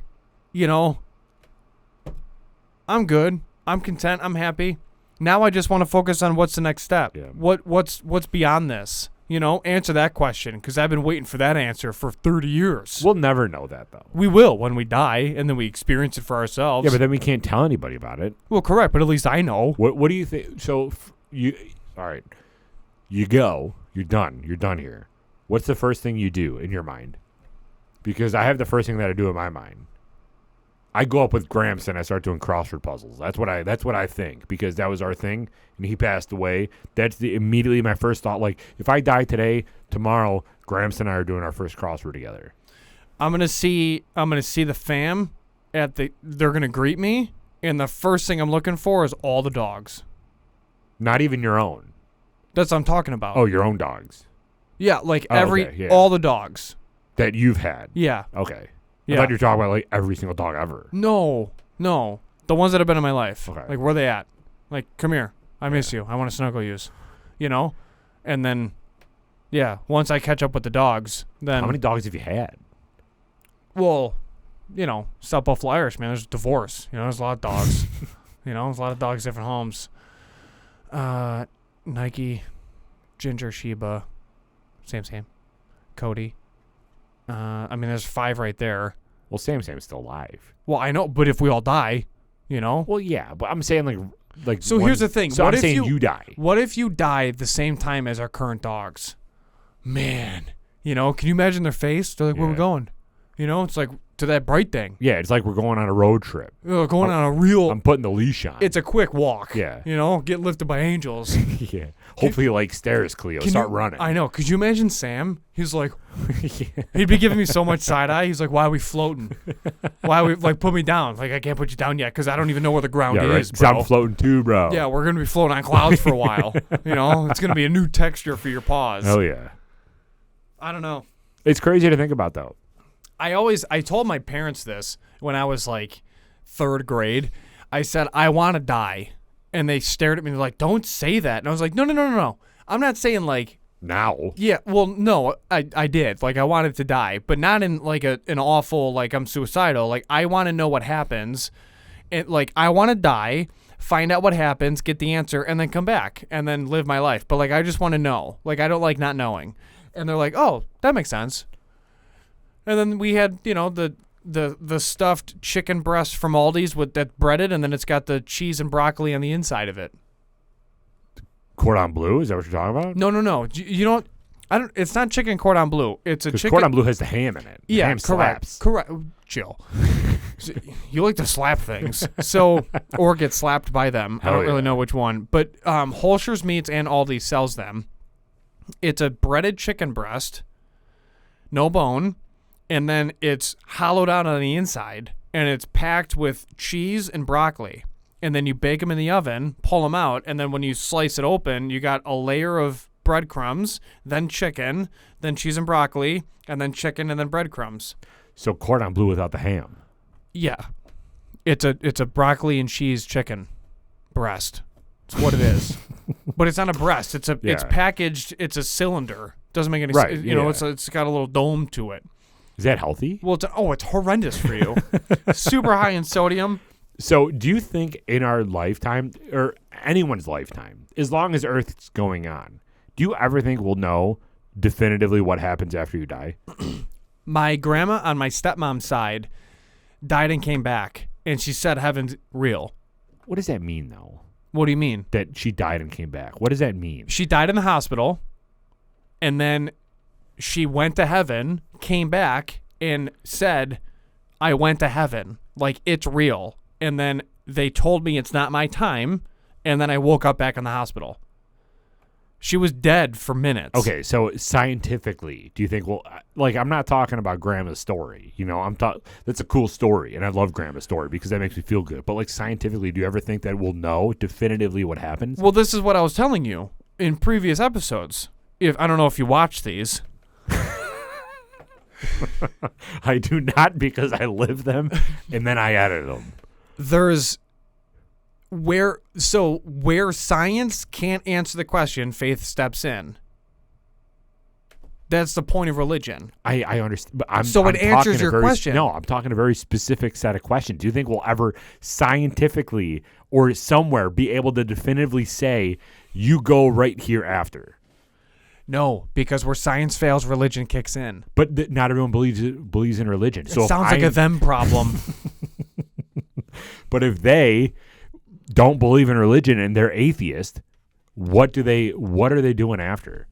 I'm good. I'm content. I'm happy. Now I just want to focus on what's the next step. Yeah. What's beyond this? Answer that question, because I've been waiting for that answer for 30 years. We'll never know that, though. We will when we die, and then we experience it for ourselves. Yeah, but then we can't tell anybody about it. Well, correct, but at least I know. What do you think? So, all right. You're done. You're done here. What's the first thing you do in your mind? Because I have the first thing that I do in my mind. I go up with Gramps and I start doing crossword puzzles. That's what I think, because that was our thing, and he passed away. That's immediately my first thought. Like, if I die today, tomorrow, Gramps and I are doing our first crossword together. I'm gonna see the fam they're gonna greet me, and the first thing I'm looking for is all the dogs. Not even your own. That's what I'm talking about. Oh, your own dogs. Yeah, okay, all the dogs that you've had. Yeah. Okay. Yeah. I thought you were talking about every single dog ever. No, the ones that have been in my life. Okay. Where they at? Come here. I miss you. I want to snuggle you. And then Yeah, once I catch up with the dogs, then How many dogs have you had? well, South Buffalo Irish, man. There's divorce. There's a lot of dogs. There's a lot of dogs, different homes. Nike, Ginger, Sheba, same. Cody. There's 5 right there. Well, Sam's still alive. Well, I know, but if we all die, Well, yeah, but I'm saying like. So here's the thing. So What I'm if saying you die. What if you die at the same time as our current dogs? Man, can you imagine their face? They're like, where are we Yeah. going? It's like to that bright thing. Yeah, it's like we're going on a road trip. Going on a real. I'm putting the leash on. It's a quick walk. Yeah. Get lifted by angels. Yeah. Hopefully, you like stairs, Cleo. Start running. I know. Could you imagine Sam? He's like, Yeah. he'd be giving me so much side eye. He's like, why are we floating? Why are we put me down? Like, I can't put you down yet because I don't even know where the ground Yeah, right. is, 'Cause bro. I'm floating too, bro. Yeah, we're gonna be floating on clouds for a while. It's gonna be a new texture for your paws. Oh yeah. I don't know. It's crazy to think about, though. I told my parents this when I was like 3rd grade. I said, I want to die. And they stared at me like, don't say that. And I was like, no. I'm not saying like, Now. yeah, well, no, I did. Like, I wanted to die, but not in like an awful, like I'm suicidal. Like, I want to know what happens. And like, I want to die, find out what happens, get the answer, and then come back and then live my life. But like, I just want to know. Like, I don't like not knowing. And they're like, oh, that makes sense. And then we had, the stuffed chicken breast from Aldi's with that breaded, and then it's got the cheese and broccoli on the inside of it. Cordon bleu? Is that what you're talking about? No. You don't. I don't. It's not chicken cordon bleu. It's a chicken. Cordon bleu has the ham in it. The Yeah, ham correct. slaps. Correct. Chill. So, you like to slap things, or get slapped by them. I Hell don't really yeah. know which one, but Holscher's Meats and Aldi sells them. It's a breaded chicken breast, no bone. And then it's hollowed out on the inside, and it's packed with cheese and broccoli. And then you bake them in the oven, pull them out, and then when you slice it open, you got a layer of breadcrumbs, then chicken, then cheese and broccoli, and then chicken, and then breadcrumbs. So cordon bleu without the ham. Yeah, it's a broccoli and cheese chicken breast. It's what it is, but it's not a breast. It's packaged. It's a cylinder. Doesn't make any Right, sense. yeah. It's got a little dome to it. Is that healthy? Well, it's horrendous for you. Super high in sodium. So do you think in our lifetime, or anyone's lifetime, as long as Earth's going on, do you ever think we'll know definitively what happens after you die? My grandma on my stepmom's side died and came back, and she said heaven's real. What does that mean, though? What do you mean? That she died and came back. What does that mean? She died in the hospital, and then she went to heaven, came back, and said, I went to heaven. Like, it's real. And then they told me it's not my time, and then I woke up back in the hospital. She was dead for minutes. Okay, so scientifically, do you think, well, like, I'm not talking about Grandma's story. That's a cool story, and I love Grandma's story because that makes me feel good. But, like, scientifically, do you ever think that we'll know definitively what happens? Well, this is what I was telling you in previous episodes. I don't know if you watched these. I do not, because I live them, and then I edit them. There's where science can't answer the question, faith steps in. That's the point of religion. I understand. But I'm answers talking your question. No, I'm talking a very specific set of questions. Do you think we'll ever scientifically or somewhere be able to definitively say you go right here after? No, because where science fails, religion kicks in. But not everyone believes in religion. So It sounds like a them problem. But if they don't believe in religion and they're atheist, what are they doing after?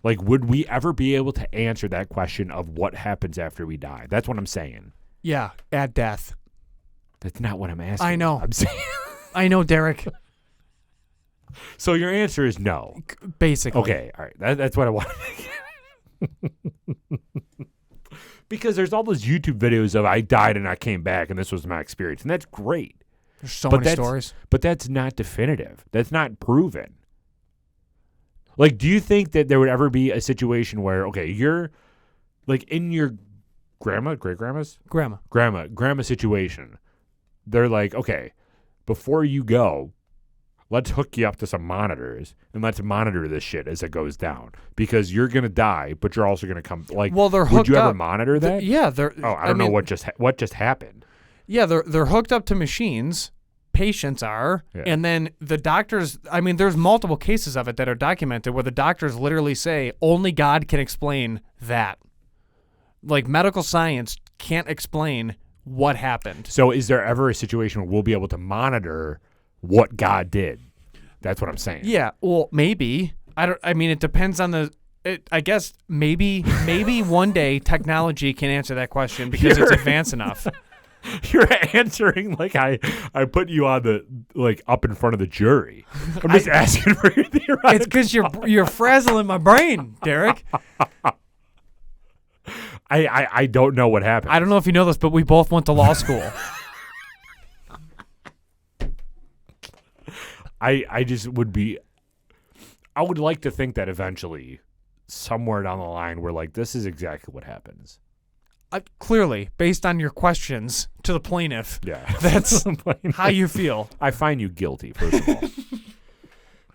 Like, would we ever be able to answer that question of what happens after we die? That's what I'm saying. Yeah, at death. That's not what I'm asking. I know. I'm saying. I know, Derek. So your answer is no. Basically. Okay, all right. That's what I want. Because there's all those YouTube videos of I died and I came back and this was my experience. And that's great. There's so many stories. But that's not definitive. That's not proven. Like, do you think that there would ever be a situation where, okay, you're like in your great-grandma's? Grandma situation. They're like, okay, before you go, let's hook you up to some monitors and let's monitor this shit as it goes down because you're gonna die, but you're also gonna come. Like, Well, they're would hooked you ever up. monitor that? Yeah, they're. Oh, I don't know what just happened. Yeah, they're hooked up to machines. Patients are, Yeah. and then the doctors. I mean, there's multiple cases of it that are documented where the doctors literally say only God can explain that. Like medical science can't explain what happened. So, is there ever a situation where we'll be able to monitor what God did? That's what I'm saying. Yeah, well, maybe. I mean, it depends on the. I guess maybe one day technology can answer that question because it's advanced enough. You're answering like I put you on the up in front of the jury. I'm just asking for your theoretical. It's because you're frazzling my brain, Derek. I don't know what happened. I don't know if you know this, but we both went to law school. I just would be. I would like to think that eventually, somewhere down the line, we're like, this is exactly what happens. Clearly, based on your questions to the plaintiff, Yeah, that's how you feel. I find you guilty, first of all.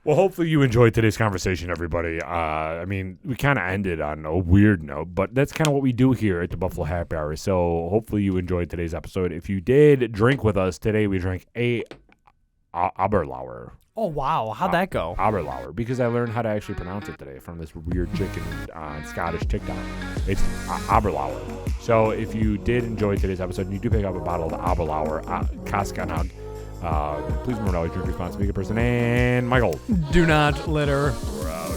Well, hopefully you enjoyed today's conversation, everybody. I mean, we kind of ended on a weird note, but that's kind of what we do here at the Buffalo Happy Hour. So hopefully you enjoyed today's episode. If you did drink with us today, we drank a Aberlauer. Oh, wow. How'd that go? Aberlauer, because I learned how to actually pronounce it today from this weird chicken on Scottish TikTok. It's Aberlauer. So if you did enjoy today's episode and you do pick up a bottle of Aberlauer, Kaskanag, please remember to always drink responsibly, good person, and Michael. Do not litter. We're out.